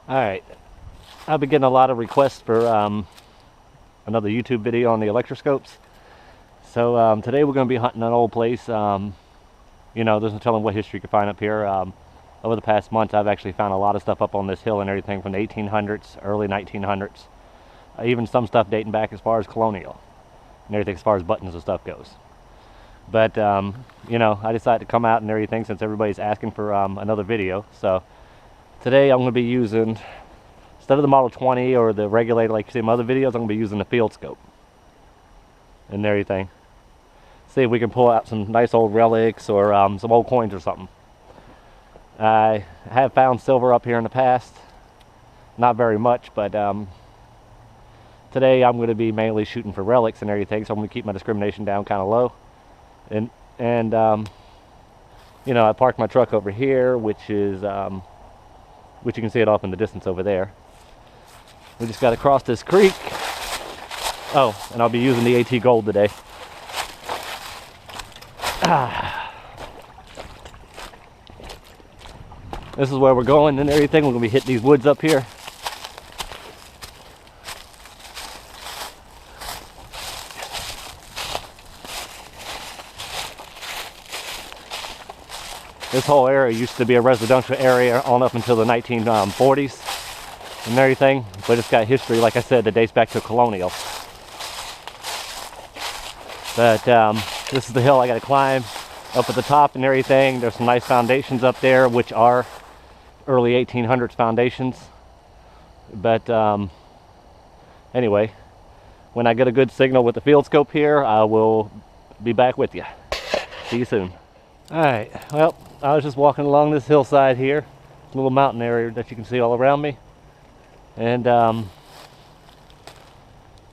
Alright, I've been getting a lot of requests for another YouTube video on the electroscopes. So today we're going to be hunting an old place. You know, there's no telling what history you can find up here. Over the past months, I've actually found a lot of stuff up on this hill and everything from the 1800s, early 1900s. Even some stuff dating back as far as colonial and everything as far as buttons and stuff goes. But, you know, I decided to come out and everything since everybody's asking for another video. So today I'm going to be using, instead of the Model 20 or the regulator like you see in my other videos, I'm going to be using the Fieldscope and everything. See if we can pull out some nice old relics or some old coins or something. I have found silver up here in the past. Not very much, but today I'm going to be mainly shooting for relics and everything, so I'm going to keep my discrimination down kind of low. And you know, I parked my truck over here, which is which you can see it off in the distance over there. We just got to cross this creek. Oh, and I'll be using the AT Gold today. This is where we're going and everything. We're going to be hitting these woods up here. This whole area used to be a residential area on up until the 1940s and everything, but it's got history, like I said, that dates back to colonial. But this is the hill I got to climb up at the top and everything. There's some nice foundations up there, which are early 1800s foundations. But anyway, when I get a good signal with the Fieldscope here, I will be back with you. See you soon. Alright, well, I was just walking along this hillside here, little mountain area that you can see all around me, and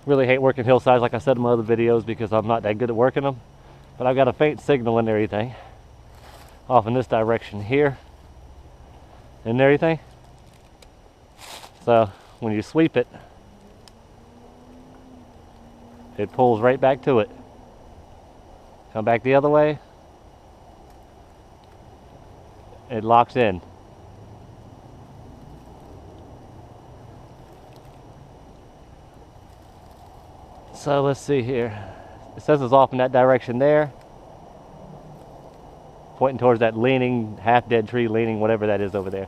really hate working hillsides like I said in my other videos because I'm not that good at working them, but I've got a faint signal and everything off in this direction here and everything. So when you sweep it, it pulls right back to it. Come back the other way, it locks in. So let's see here. It says it's off in that direction there, pointing towards that leaning, half dead tree, leaning, whatever that is over there.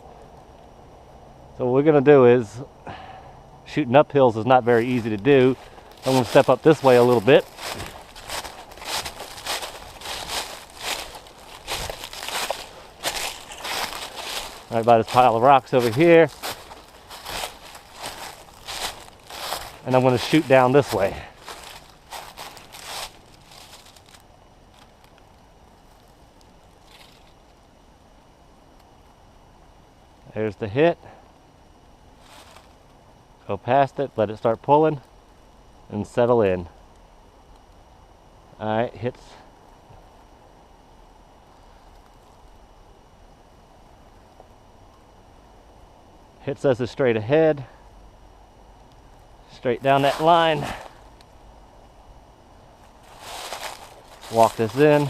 So what we're going to do is, shooting up hills is not very easy to do. I'm going to step up this way a little bit. Right by this pile of rocks over here. And I'm going to shoot down this way. There's the hit. Go past it, let it start pulling, and settle in. Alright, hits. Hit says it's straight ahead. Straight down that line. Walk this in.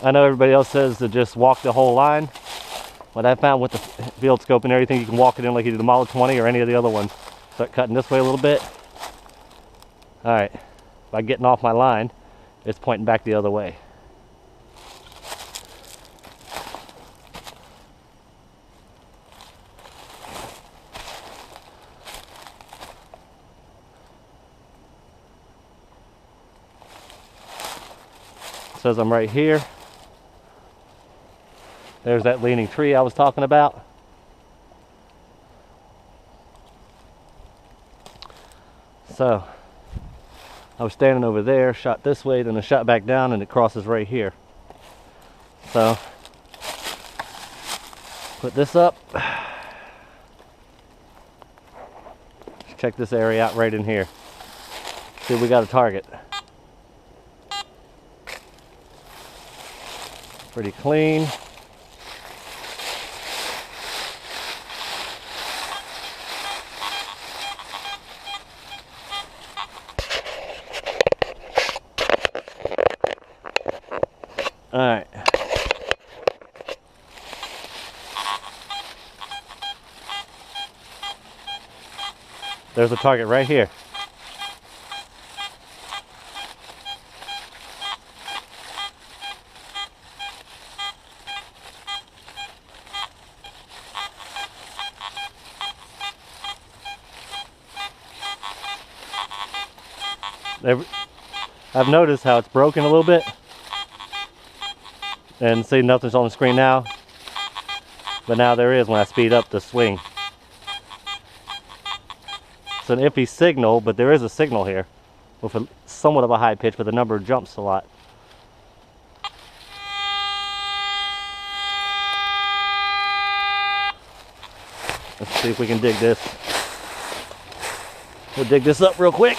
I know everybody else says to just walk the whole line. What I found with the Fieldscope and everything, you can walk it in like you do the Model 20 or any of the other ones. Start cutting this way a little bit. Alright, by getting off my line, it's pointing back the other way. It says I'm right here. There's that leaning tree I was talking about. So, I was standing over there, shot this way, then I shot back down, and it crosses right here. So, put this up. Check this area out right in here. See if we got a target. Pretty clean. Alright. There's a target right here. I've noticed how it's broken a little bit. And see, nothing's on the screen now. But now there is when I speed up the swing. It's an iffy signal, but there is a signal here with somewhat of a high pitch, but the number jumps a lot. Let's see if we can dig this. We'll dig this up real quick.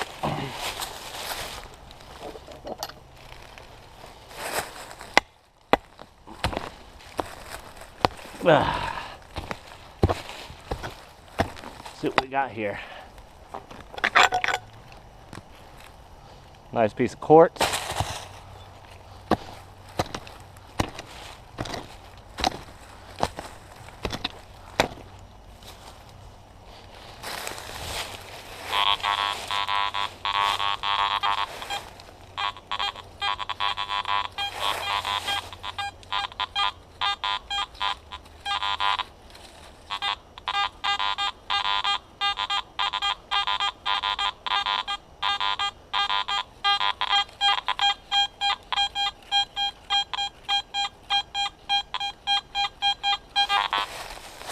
See what we got here. Nice piece of quartz.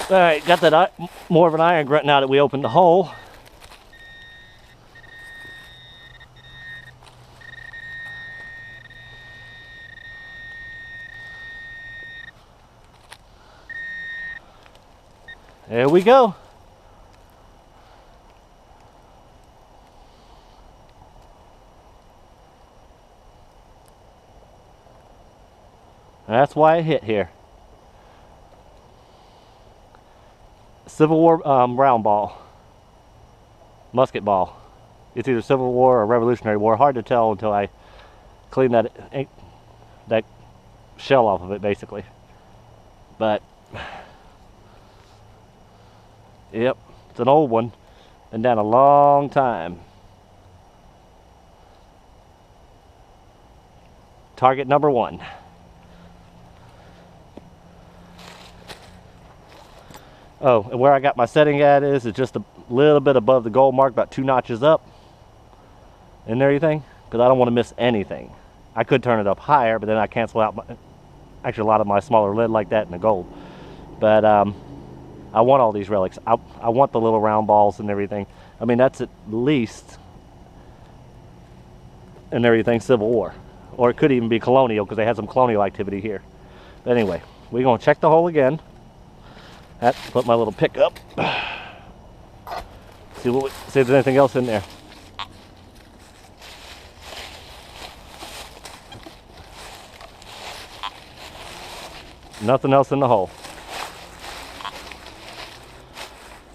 Alright, got that more of an iron grunt now that we opened the hole. There we go. That's why it hit here. Civil War round ball, musket ball. It's either Civil War or Revolutionary War. Hard to tell until I clean that shell off of it, basically. But yep, it's an old one. Been down a long time. Target number 1. Oh, and where I got my setting at is just a little bit above the gold mark, about 2 notches up and everything, because I don't want to miss anything. I could turn it up higher, but then I cancel out actually a lot of my smaller lead like that in the gold. But I want all these relics. I want the little round balls and everything. I mean, that's at least and everything Civil War, or it could even be colonial, because they had some colonial activity here. But anyway, we're gonna check the hole again. Put my little pick up. See if there's anything else in there. Nothing else in the hole.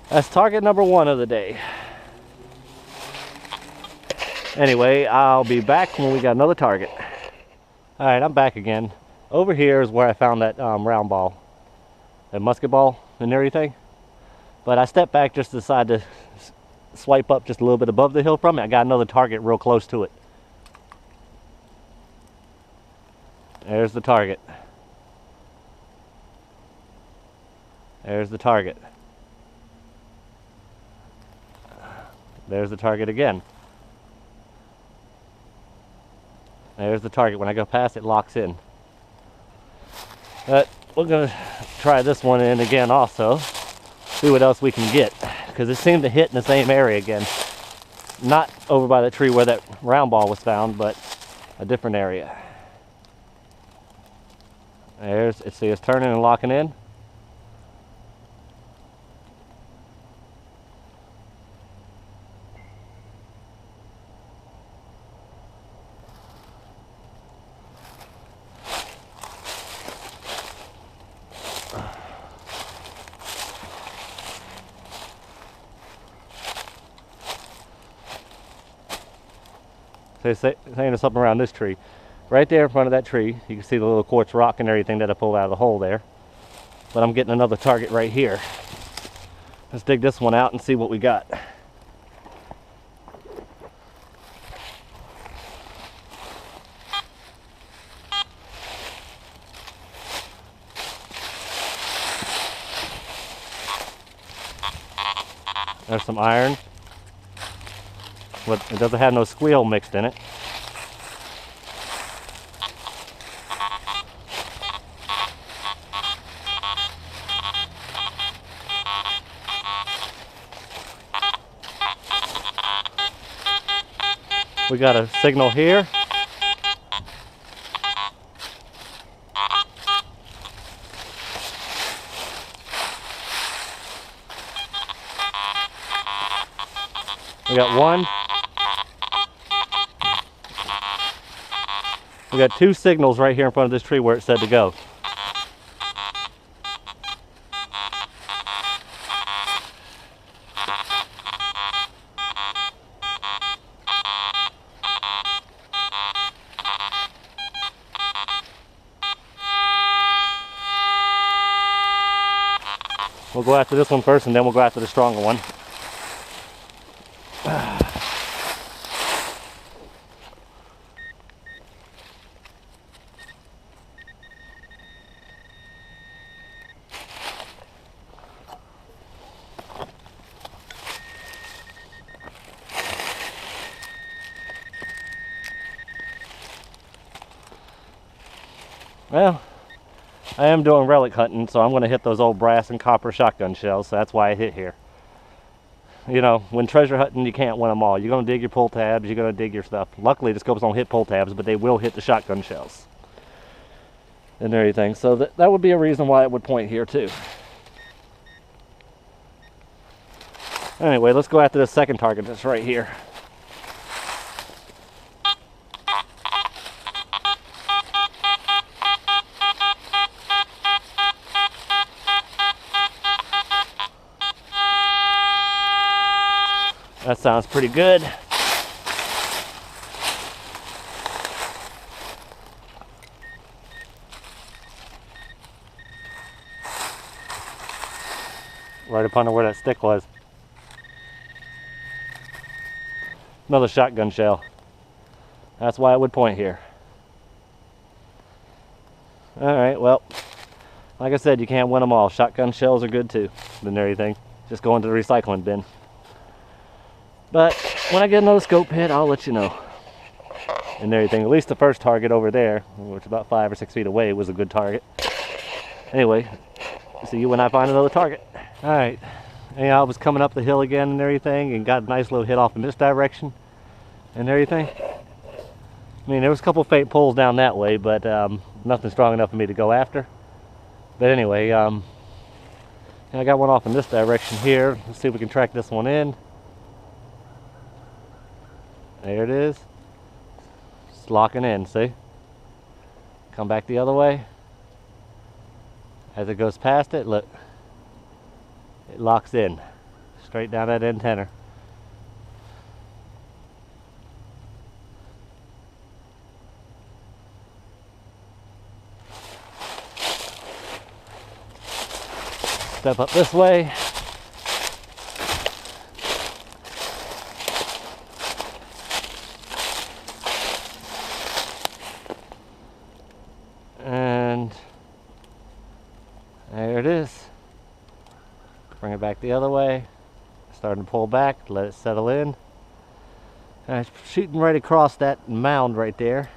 That's target number 1 of the day. Anyway, I'll be back when we got another target. Alright, I'm back again. Over here is where I found that round ball. That musket ball and everything. But I stepped back just to decide to swipe up just a little bit above the hill from it. I got another target real close to it. There's the target. There's the target. There's the target again. There's the target. When I go past, it locks in. But we're going to try this one in again also. See what else we can get. Because it seemed to hit in the same area again. Not over by the tree where that round ball was found, but a different area. See, it's turning and locking in. So saying there's something around this tree. Right there in front of that tree, you can see the little quartz rock and everything that I pulled out of the hole there. But I'm getting another target right here. Let's dig this one out and see what we got. There's some iron. But it doesn't have no squeal mixed in it. We got a signal here. We got one. We got two signals right here in front of this tree where it said to go. We'll go after this one first and then we'll go after the stronger one. Well, I am doing relic hunting, so I'm going to hit those old brass and copper shotgun shells, so that's why I hit here. You know, when treasure hunting, you can't win them all. You're going to dig your pull tabs, you're going to dig your stuff. Luckily, the scopes don't hit pull tabs, but they will hit the shotgun shells and everything. So that would be a reason why it would point here, too. Anyway, let's go after the second target that's right here. That sounds pretty good. Right up under where that stick was. Another shotgun shell. That's why it would point here. Alright, well, like I said, you can't win them all. Shotgun shells are good too, and everything. Just go into the recycling bin. But when I get another scope hit, I'll let you know. And everything. At least the first target over there, which is about 5 or 6 feet away, was a good target. Anyway, see you when I find another target. Alright. Anyhow, I was coming up the hill again and everything, and got a nice little hit off in this direction and everything. I mean, there was a couple faint pulls down that way, but nothing strong enough for me to go after. But anyway, I got one off in this direction here. Let's see if we can track this one in. There it is. It's locking in, see? Come back the other way. As it goes past it, look. It locks in. Straight down that antenna. Step up this way. And there it is. Bring it back the other way. Starting to pull back, let it settle in. And it's shooting right across that mound right there.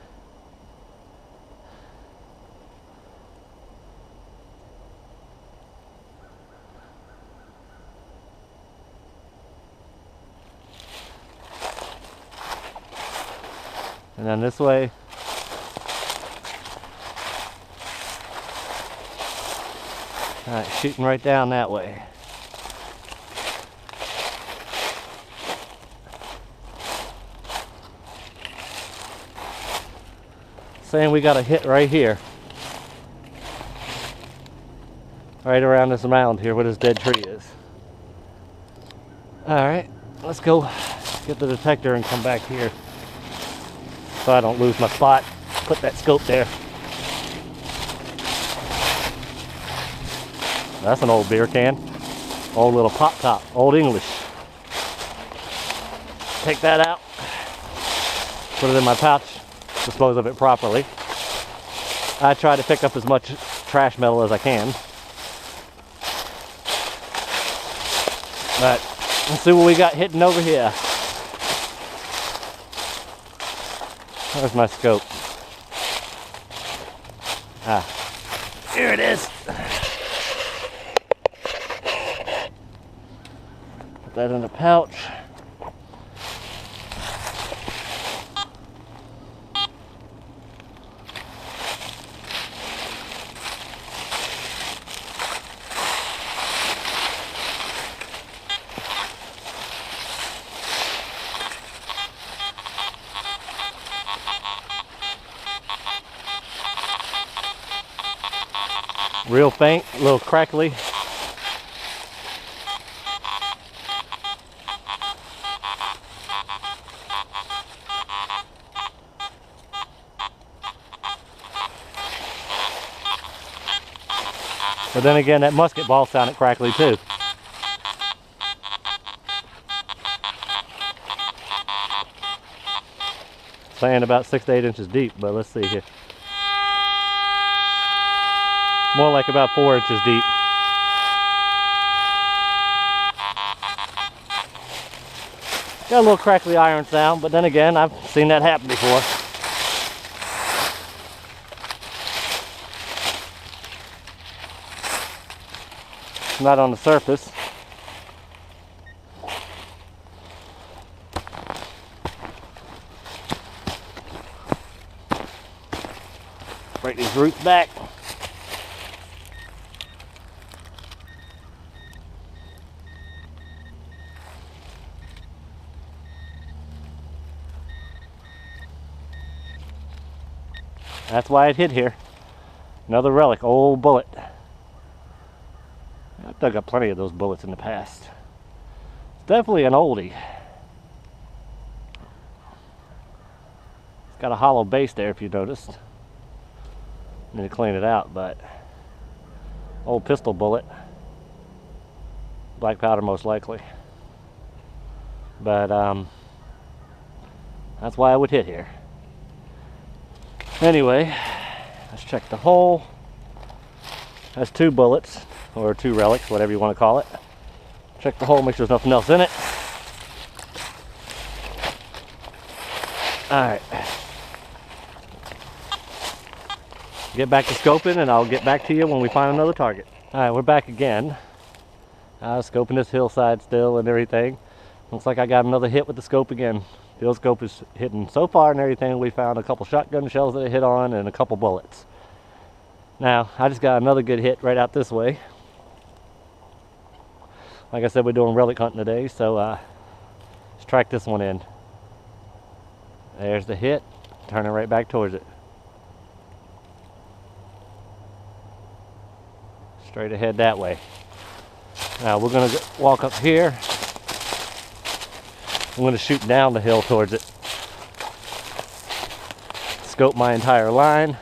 And then this way. Alright, shooting right down that way. Saying we got a hit right here. Right around this mound here where this dead tree is. Alright, let's go get the detector and come back here so I don't lose my spot. Put that scope there. That's an old beer can. Old little pop top. Old English. Take that out. Put it in my pouch. Dispose of it properly. I try to pick up as much trash metal as I can. But Let's see what we got hitting over here. Where's my scope? Ah, here it is. Put that in the pouch. Real faint, a little crackly. But then again, that musket ball sounded crackly too. Saying about 6 to 8 inches deep, but let's see here. More like about 4 inches deep. Got a little crackly iron sound, but then again, I've seen that happen before. Not on the surface. Break these roots back. That's why it hit here. Another relic, old bullet. I've dug up plenty of those bullets in the past. It's definitely an oldie. It's got a hollow base there if you noticed. Need to clean it out, but old pistol bullet. Black powder most likely. But that's why I would hit here. Anyway, let's check the hole. That's 2 bullets, or 2 relics, whatever you want to call it. Check the hole, make sure there's nothing else in it. Alright. Get back to scoping and I'll get back to you when we find another target. Alright, we're back again. I was scoping this hillside still and everything. Looks like I got another hit with the scope again. Fieldscope is hitting so far and everything. We found a couple shotgun shells that it hit on and a couple bullets. Now, I just got another good hit right out this way. Like I said, we're doing relic hunting today, so let's track this one in. There's the hit, turning right back towards it. Straight ahead that way. Now we're gonna walk up here. I'm gonna shoot down the hill towards it. Scope my entire line.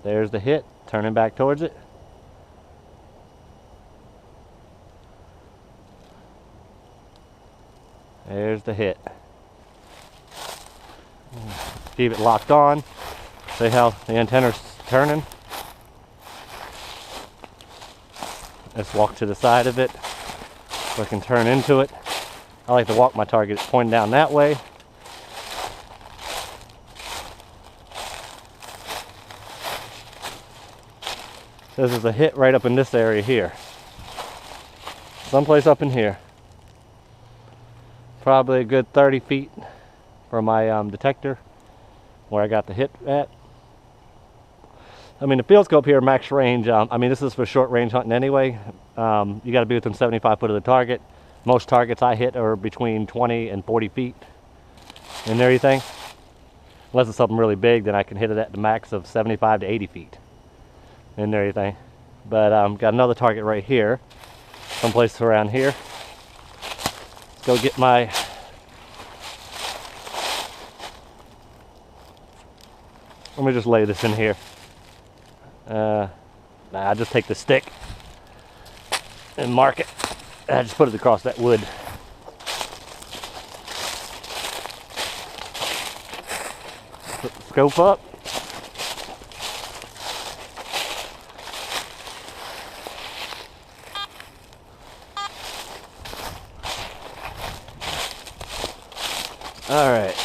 There's the hit, turning back towards it. There's the hit. Keep it locked on. See how the antenna's turning? Let's walk to the side of it so I can turn into it. I like to walk my target pointing down that way. This is a hit right up in this area here. Someplace up in here. Probably a good 30 feet from my detector where I got the hit at. I mean, the field scope here, max range, I mean, this is for short range hunting anyway. You got to be within 75 foot of the target. Most targets I hit are between 20 and 40 feet and everything. Unless it's something really big, then I can hit it at the max of 75 to 80 feet and everything. But got another target right here, someplace around here. Let's go get my let me just lay this in here. I just take the stick and mark it. I just put it across that wood. Put the scope up. All right.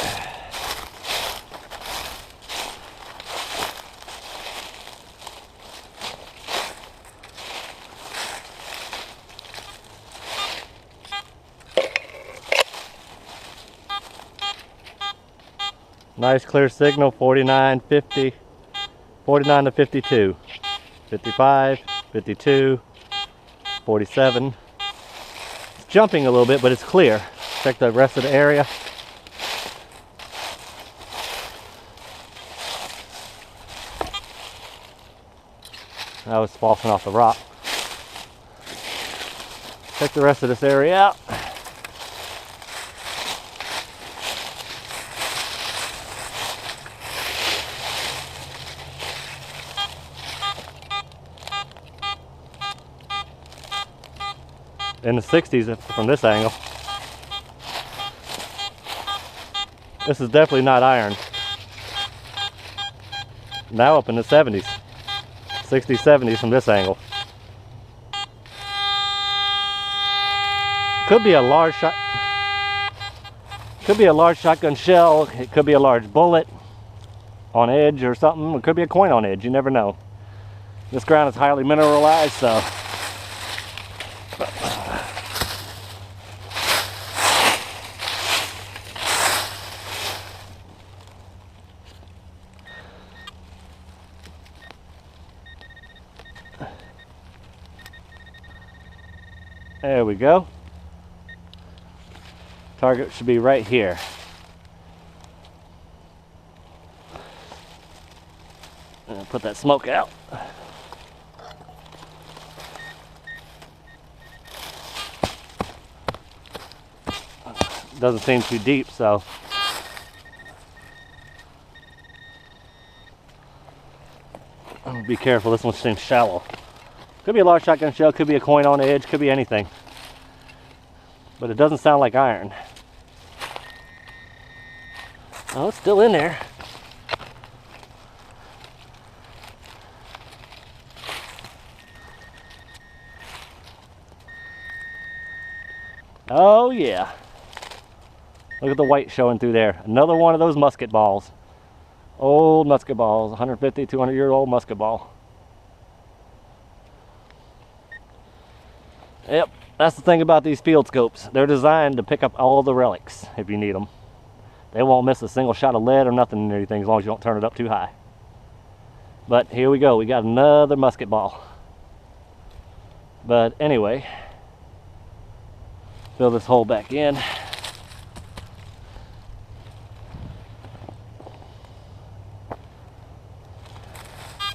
Nice clear signal, 49, 50, 49 to 52, 55, 52, 47. It's jumping a little bit, but it's clear. Check the rest of the area. That was falling off the rock. Check the rest of this area out. In the 60s from this angle. This is definitely not iron. Now up in the 70s. 60s, 70s from this angle. Could be a large shot. Could be a large shotgun shell. It could be a large bullet on edge or something. It could be a coin on edge. You never know. This ground is highly mineralized, so. There we go. Target should be right here. And put that smoke out. Doesn't seem too deep, so. Be careful, this one seems shallow. Could be a large shotgun shell, could be a coin on the edge, could be anything. But it doesn't sound like iron. Oh, it's still in there. Oh yeah. Look at the white showing through there. Another one of those musket balls. Old musket balls, 150, 200-year-old musket ball. Yep, that's the thing about these field scopes. They're designed to pick up all the relics if you need them. They won't miss a single shot of lead or nothing in anything as long as you don't turn it up too high. But here we go, we got another musket ball. But anyway, fill this hole back in.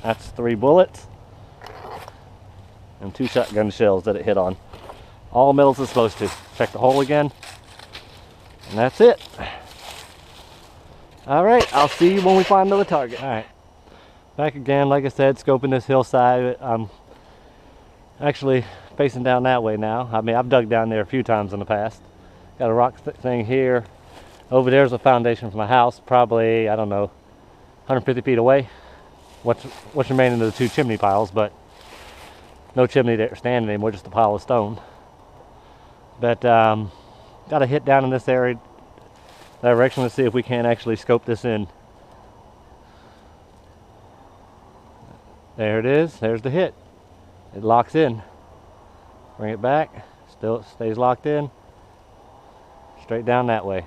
That's 3 bullets and 2 shotgun shells that it hit on. All metals is supposed to. Check the hole again. And that's it. Alright, I'll see you when we find another target. Alright, back again, like I said, scoping this hillside. I'm actually facing down that way now. I mean, I've dug down there a few times in the past. Got a rock thing here. Over there's a foundation for my house, probably, I don't know, 150 feet away. What's remaining of the 2 chimney piles, but no chimney there standing anymore, just a pile of stone. But got a hit down in this area direction to see if we can actually scope this in. There it is. There's the hit. It locks in. Bring it back. Still stays locked in. Straight down that way.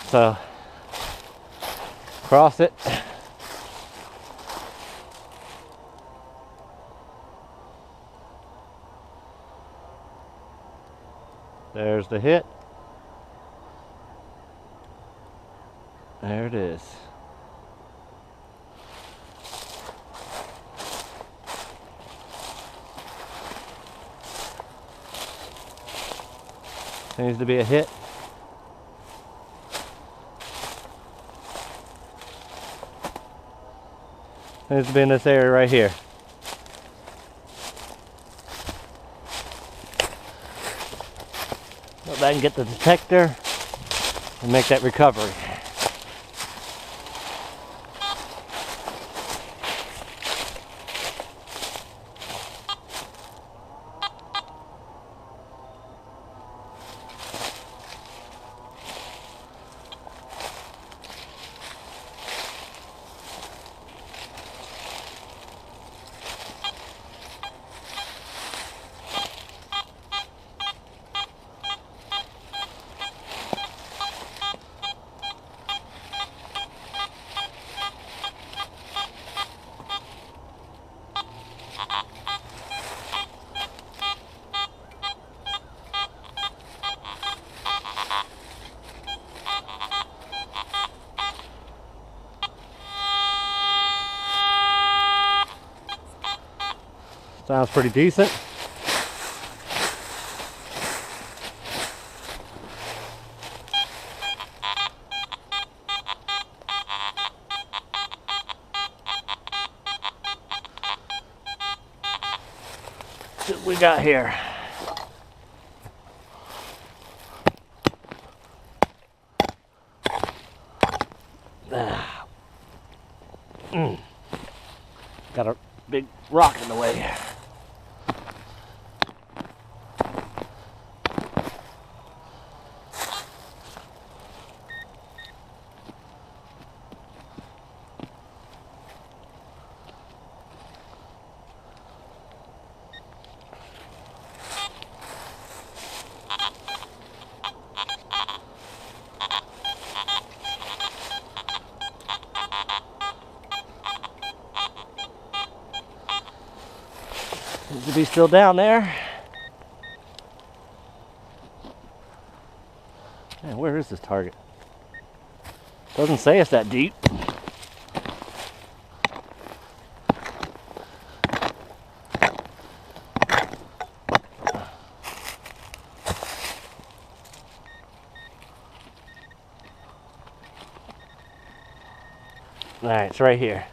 So cross it. There's the hit. There it is. Seems to be a hit. Seems to be in this area right here. Go back and get the detector and make that recovery. Sounds pretty decent. What we got here? Got a big rock in the way. Seems to be still down there. Man, where is this target? Doesn't say it's that deep. Alright, it's right here.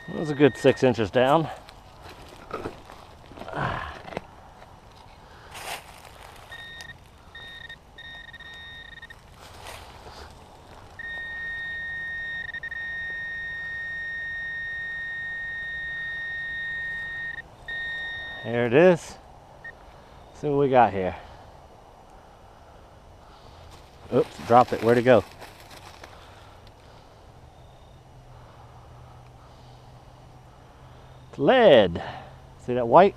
It was a good 6 inches down. There it is. See what we got here. Oops, dropped it. Where'd it go? Lead. See that white?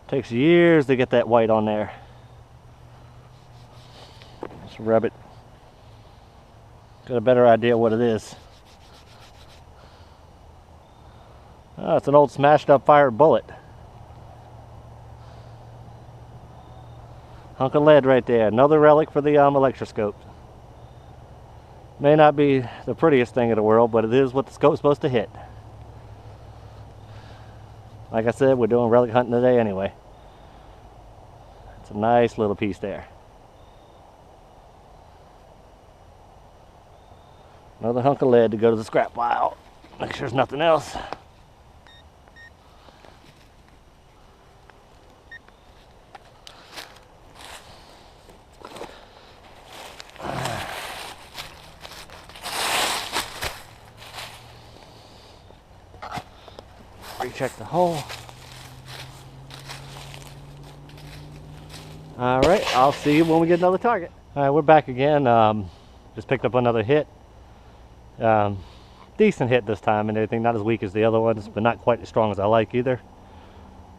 Takes years to get that white on there. Let's rub it. Got a better idea what it is. Oh, it's an old smashed up fired bullet. Hunk of lead right there. Another relic for the electroscope. May not be the prettiest thing in the world, but it is what the scope's supposed to hit. Like I said, we're doing relic hunting today anyway. It's a nice little piece there. Another hunk of lead to go to the scrap pile. Make sure there's nothing else. Recheck the hole. Alright, I'll see you when we get another target. Alright, we're back again. Just picked up another hit. Decent hit this time and everything. Not as weak as the other ones, but not quite as strong as I like either.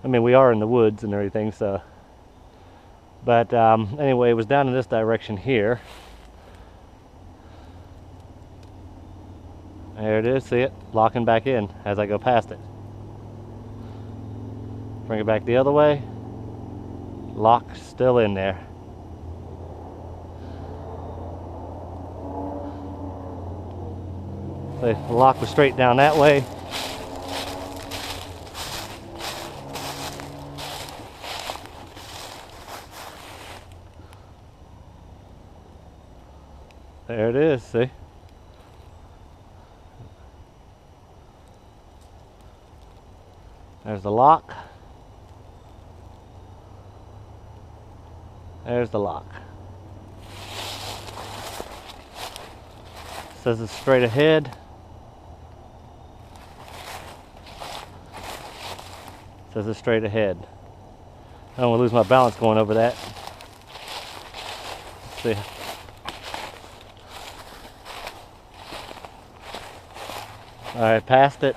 I mean, we are in the woods and everything, so. But anyway, it was down in this direction here. There it is, see it? Locking back in as I go past it. Bring it back the other way. Lock still in there. The lock was straight down that way. There it is, see? There's the lock. There's the lock. Says it's straight ahead. Says it's straight ahead. I don't want to lose my balance going over that. Let's see. Alright, past it.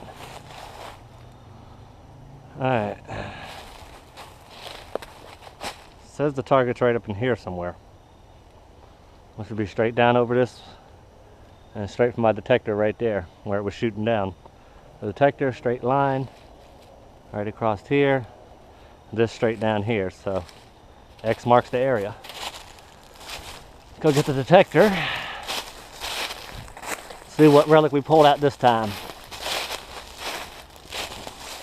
Alright. Says the target's right up in here somewhere. It should be straight down over this and straight from my detector right there where it was shooting down. The detector, straight line, right across here, this straight down here, so X marks the area. Go get the detector. See what relic we pulled out this time.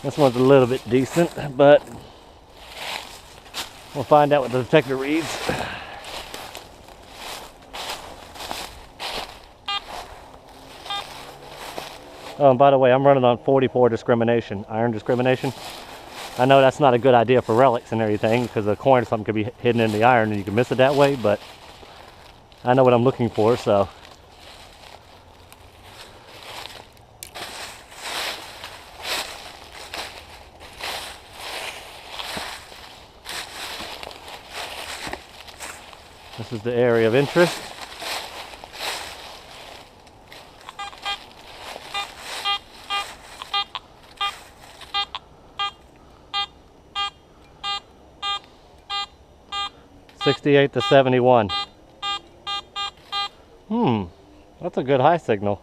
This one's a little bit decent, but we'll find out what the detector reads. Oh, and by the way, I'm running on 44 discrimination, iron discrimination. I know that's not a good idea for relics and everything, because a coin or something could be hidden in the iron and you can miss it that way, but I know what I'm looking for, so. This is the area of interest. '68 to '71. That's a good high signal.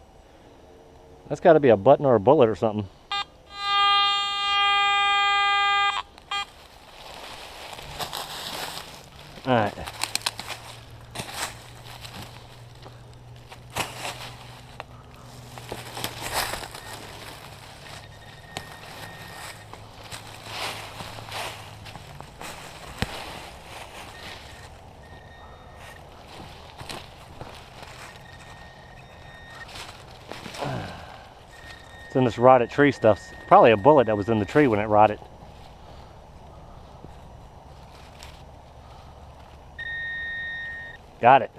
That's got to be a button or a bullet or something. All right. It's in this rotted tree stuff. It's probably a bullet that was in the tree when it rotted. Got it.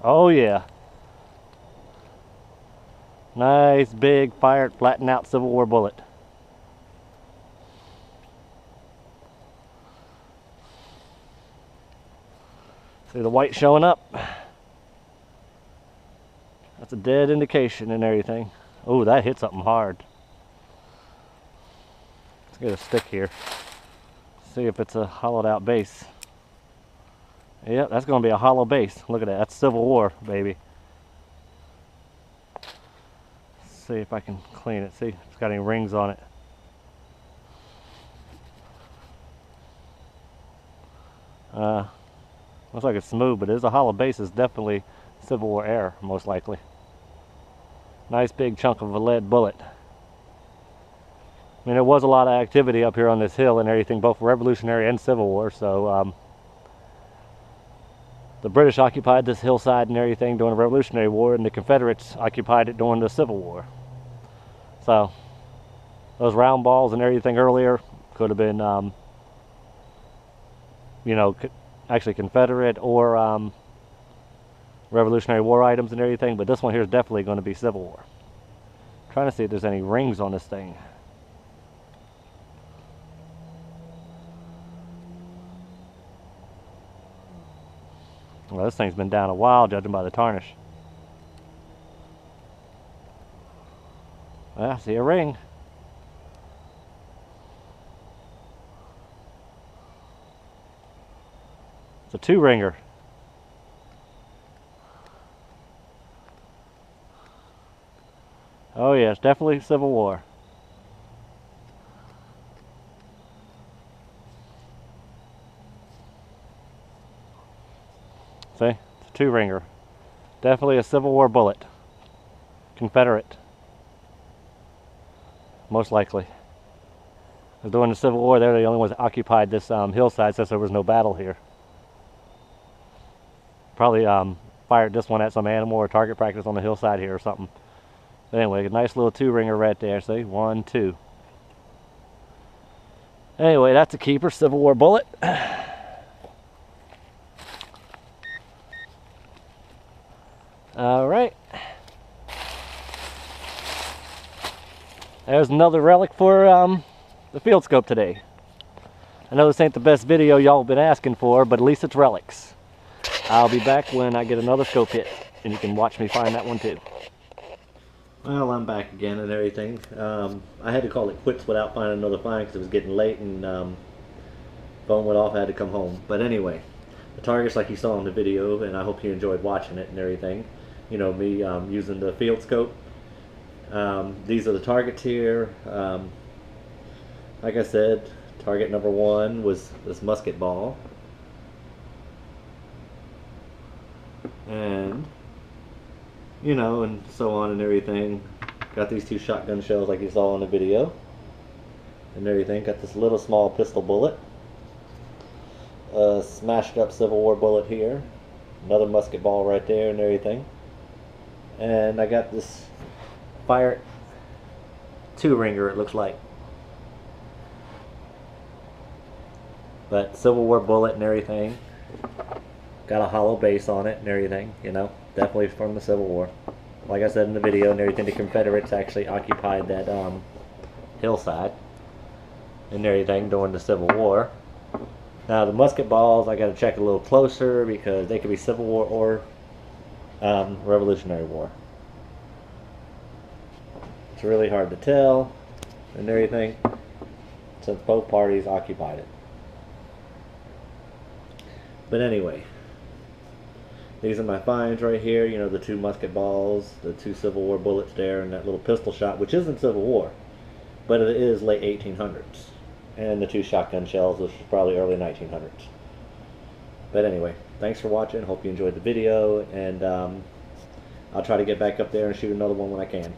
Oh yeah. Nice big fired flattened out Civil War bullet. See the white showing up? That's a dead indication and everything. Oh, that hit something hard. Let's get a stick here. See if it's a hollowed out base. Yep, that's going to be a hollow base. Look at that. That's Civil War, baby. Let's see if I can clean it. See if it's got any rings on it. Looks like it's smooth, but it is a hollow base. It's definitely Civil War era, most likely. Nice big chunk of a lead bullet. I mean, there was a lot of activity up here on this hill and everything, both Revolutionary and Civil War, so the British occupied this hillside and everything during the Revolutionary War, and the Confederates occupied it during the Civil War. So, those round balls and everything earlier could have been, you know, actually Confederate or Revolutionary War items and everything, but this one here is definitely going to be Civil War. I'm trying to see if there's any rings on this thing. Well, this thing's been down a while, judging by the tarnish. I see a ring. It's a two-ringer. Oh yeah, it's definitely Civil War. See? It's a two-ringer. Definitely a Civil War bullet. Confederate. Most likely. During the Civil War, they're the only ones that occupied this hillside since there was no battle here. Probably fired this one at some animal or target practice on the hillside here or something. But anyway, a nice little two-ringer right there. See? 1, 2. Anyway, that's a keeper, Civil War bullet. All right. There's another relic for the Fieldscope today. I know this ain't the best video y'all been asking for, but at least it's relics. I'll be back when I get another scope hit, and you can watch me find that one too. Well, I'm back again and everything. I had to call it quits without finding another find because it was getting late and phone went off. I had to come home. But anyway, the target's like you saw in the video, and I hope you enjoyed watching it and everything. You know, me using the Fieldscope. These are the targets here. Like I said, target number 1 was this musket ball. And you know, and so on and everything. Got these two shotgun shells like you saw in the video and everything. Got this little small pistol bullet, a smashed up Civil War bullet here, another musket ball right there and everything. And I got this fire two-ringer, it looks like. But Civil War bullet and everything. Got a hollow base on it and everything, you know, definitely from the Civil War. Like I said in the video and everything, the Confederates actually occupied that hillside and everything during the Civil War. Now the musket balls, I got to check a little closer because they could be Civil War or Revolutionary War. It's really hard to tell and everything since both parties occupied it. But anyway, these are my finds right here. You know, the two musket balls, the two Civil War bullets there, and that little pistol shot, which isn't Civil War, but it is late 1800s. And the two shotgun shells, which is probably early 1900s. But anyway, thanks for watching. Hope you enjoyed the video, and I'll try to get back up there and shoot another one when I can.